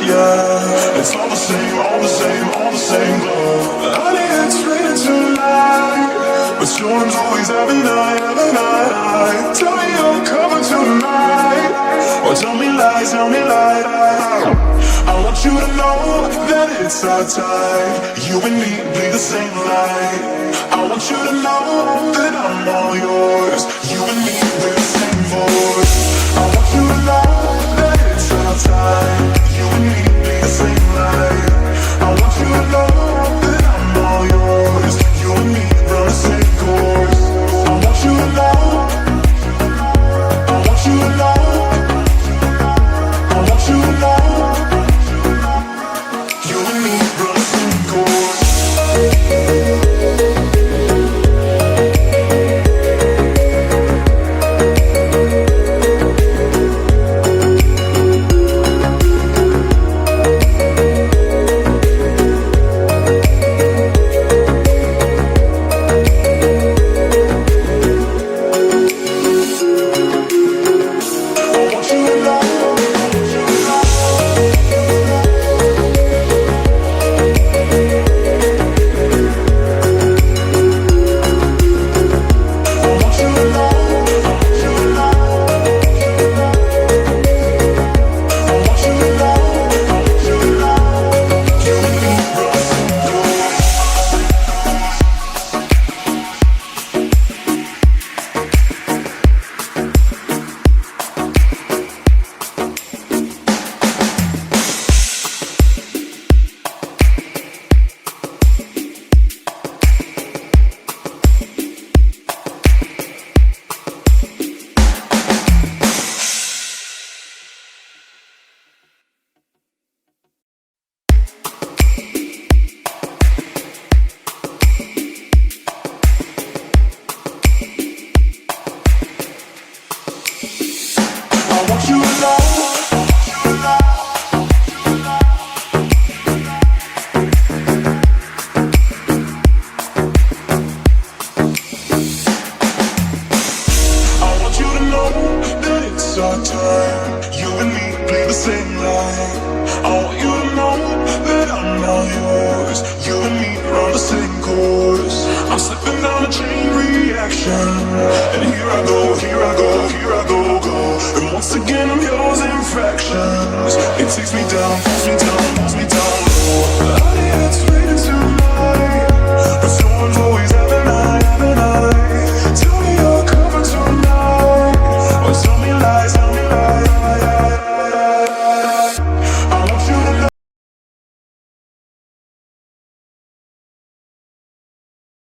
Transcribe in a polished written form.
yeah. It's all the same, all the same, all the same glow. Honey, it's raining tonight, but storms always have a night, have a night. Tell me you're coming tonight, or tell me lies, tell me lies. I want you to know that it's our time. You and me bleed the same light. I want you to know that I'm all yours. You and me, we're the same voice. I want you to know that it's our time. You and me bleed the same light. I want you to know that I'm all yours. You and me run the same course. I want you to know. I want you to know. I want you to know. You and me run the same course. Our time, you and me bleed the same light. I want you to know that I'm all yours. You and me run the same course. I'm slipping down a chain reaction, and here I go, here I go, here I go, go. And once again I'm yours in fractions. It takes me down, pulls me down.